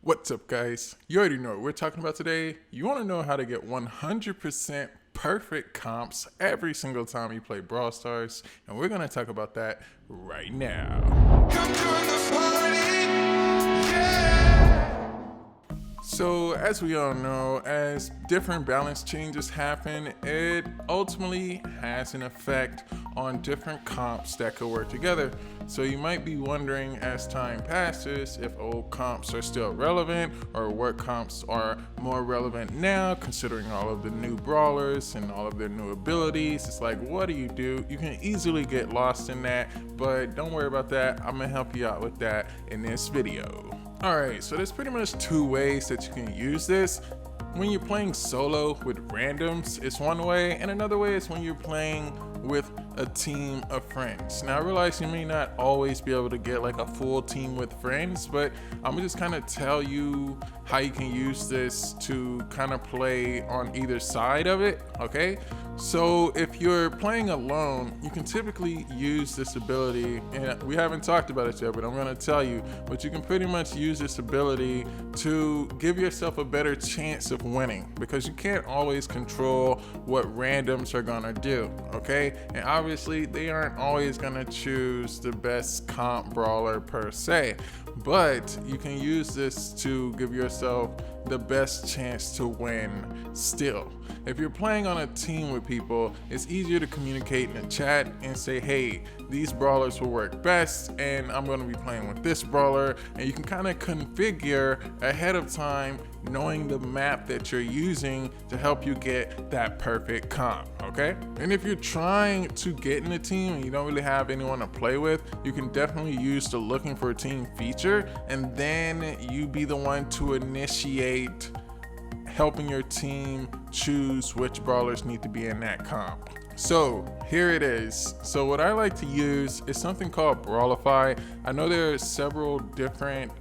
What's up, guys? You already know what we're talking about today. You want to know how to get 100% perfect comps every single time you play Brawl Stars, and we're going to talk about that right now. Come join the party, yeah! So, as we all know, as different balance changes happen, it ultimately has an effect on different comps that could work together. So you might be wondering as time passes if old comps are still relevant or what comps are more relevant now considering all of the new brawlers and all of their new abilities. It's like, what do? You can easily get lost in that, but don't worry about that. I'm gonna help you out with that in this video. Alright, so there's pretty much two ways that you can use this. When you're playing solo with randoms, it's one way, and another way is when you're playing with a team of friends. Now I realize you may not always be able to get like a full team with friends, but I'm gonna just kind of tell you how you can use this to kind of play on either side of it, okay? So if you're playing alone, you can typically use this ability, and we haven't talked about it yet, but I'm gonna tell you, but you can pretty much use this ability to give yourself a better chance of winning, because you can't always control what randoms are gonna do, okay? And obviously they aren't always gonna choose the best comp brawler per se, but you can use this to give yourself the best chance to win still. If you're playing on a team with people, it's easier to communicate in a chat and say, hey, these brawlers will work best and I'm going to be playing with this brawler, and you can kind of configure ahead of time knowing the map that you're using to help you get that perfect comp, okay? And if you're trying to get in a team and you don't really have anyone to play with, you can definitely use the looking for a team feature, and then you be the one to initiate helping your team choose which brawlers need to be in that comp. So here it is. So what I like to use is something called Brawlify. I know there are several different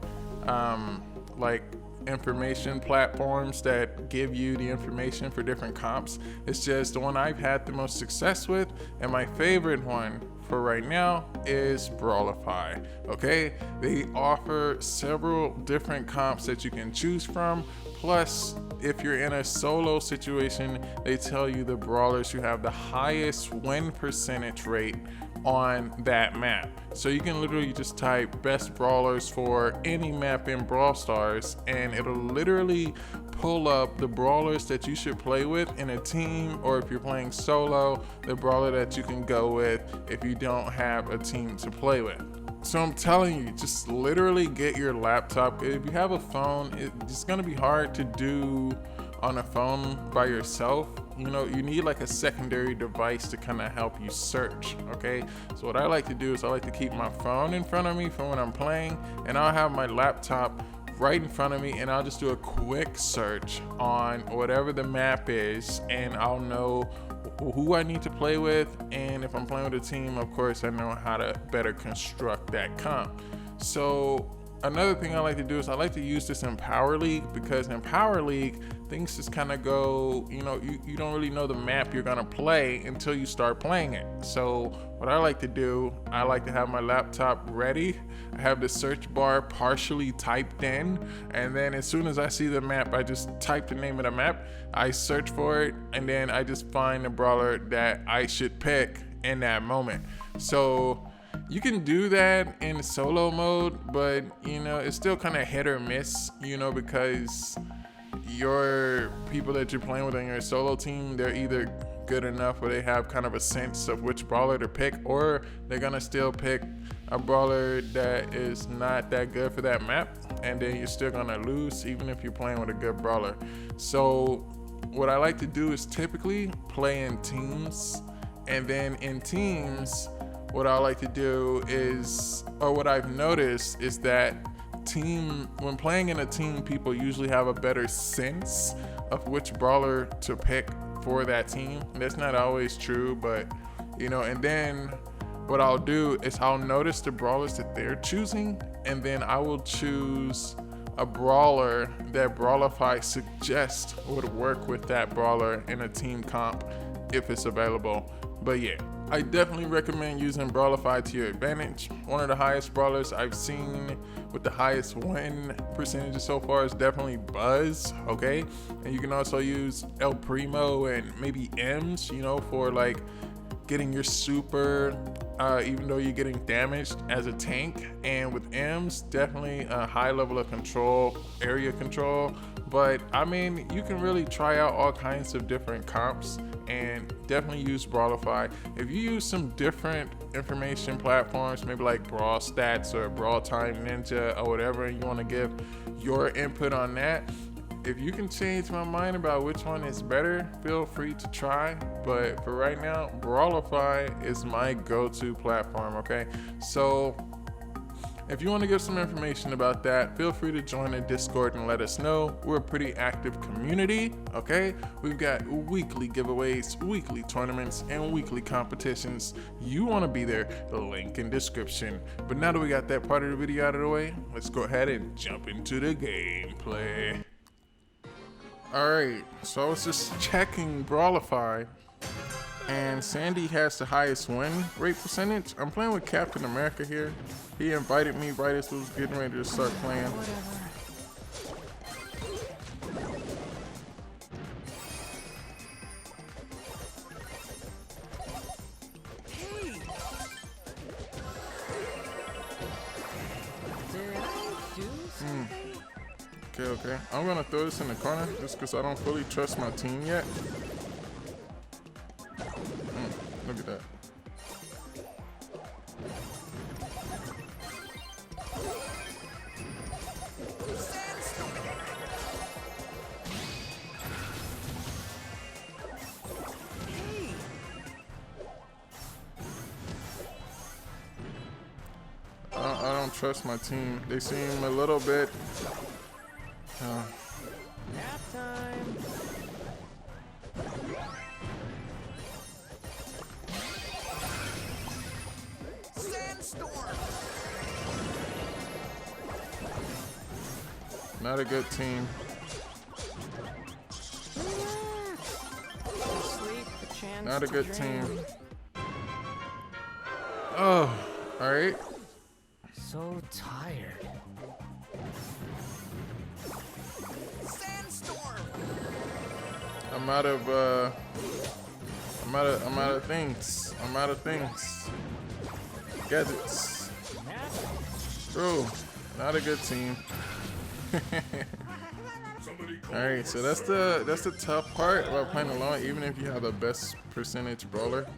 like information platforms that give you the information for different comps. It's just the one I've had the most success with, and my favorite one for right now is Brawlify. Okay, they offer several different comps that you can choose from. Plus, if you're in a solo situation, they tell you the brawlers who have the highest win percentage rate on that map. So you can literally just type best brawlers for any map in Brawl Stars, and it'll literally pull up the brawlers that you should play with in a team, or if you're playing solo, the brawler that you can go with if you don't have a team to play with. So I'm telling you, just literally get your laptop. If you have a phone, it's gonna be hard to do on a phone by yourself. You know, you need like a secondary device to kind of help you search, okay? So what I like to do is I like to keep my phone in front of me for when I'm playing, and I'll have my laptop right in front of me, and I'll just do a quick search on whatever the map is, and I'll know who I need to play with, and if I'm playing with a team, of course, I know how to better construct that comp. So another thing I like to do is I like to use this in Power League, because in Power League, things just kind of go, you know, you don't really know the map you're gonna play until you start playing it. So what I like to do, I like to have my laptop ready. I have the search bar partially typed in, and then as soon as I see the map, I just type the name of the map, I search for it, and then I just find the brawler that I should pick in that moment. So you can do that in solo mode, but you know, it's still kind of hit or miss, you know, because your people that you're playing with on your solo team, they're either good enough where they have kind of a sense of which brawler to pick, or they're gonna still pick a brawler that is not that good for that map, and then you're still gonna lose even if you're playing with a good brawler. So what I like to do is typically play in teams, and then in teams, what I like to do is, or what I've noticed is that when playing in a team, people usually have a better sense of which brawler to pick for that team. And that's not always true, but you know, and then what I'll do is I'll notice the brawlers that they're choosing, and then I will choose a brawler that Brawlify suggests would work with that brawler in a team comp if it's available. But yeah, I definitely recommend using Brawlify to your advantage. One of the highest brawlers I've seen with the highest win percentages so far is definitely Buzz, okay? And you can also use El Primo and maybe M's, you know, for like getting your super, even though you're getting damaged as a tank. And with M's, definitely a high level of control, area control. But I mean, you can really try out all kinds of different comps and definitely use Brawlify. If you use some different information platforms, maybe like Brawl Stats or Brawl Time Ninja or whatever, and you want to give your input on that, if you can change my mind about which one is better, feel free to try. But for right now, Brawlify is my go-to platform, okay? So if you want to give some information about that, feel free to join the Discord and let us know. We're a pretty active community, okay? We've got weekly giveaways, weekly tournaments, and weekly competitions. You want to be there, the link in description. But now that we got that part of the video out of the way, let's go ahead and jump into the gameplay. Alright, so I was just checking Brawlify, and Sandy has the highest win rate percentage. I'm playing with Captain America here. He invited me right as we was getting ready to start playing. Okay. I'm gonna throw this in the corner just because I don't fully trust my team yet. Look at that. I don't trust my team. They seem a little bit nap time. Sandstorm. not a good team. Not a good team. Oh, all right. So tired. I'm out of things. I'm out of things. Gadgets. Bro, not a good team. Alright, so that's the tough part about playing alone, even if you have the best percentage brawler.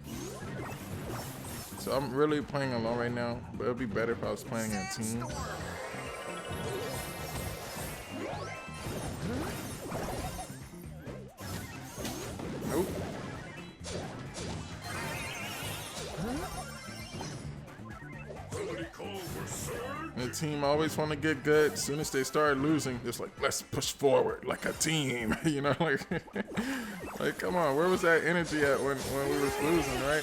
So I'm really playing alone right now, but it'd be better if I was playing a team. Nope. The team always want to get good. As soon as they start losing, it's like, let's push forward like a team. You know, like, like, come on, where was that energy at when we was losing, right?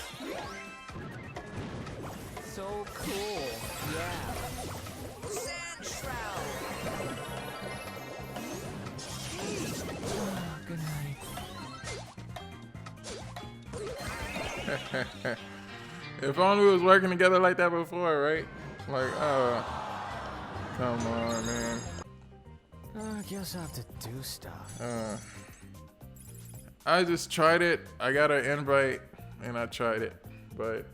So cool, yeah. Sand shroud. Good night. If only we was working together like that before, right? Like, come on, man. I guess I have to do stuff. I just tried it. I got an invite and I tried it. But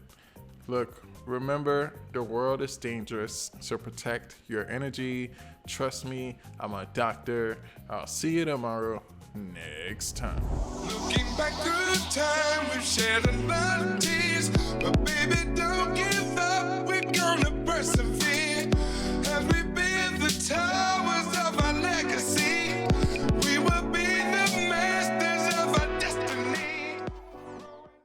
look, remember, the world is dangerous, so protect your energy. Trust me, I'm a doctor. I'll see you tomorrow next time. Looking back through the time we've shared a lot of tears, but baby, don't get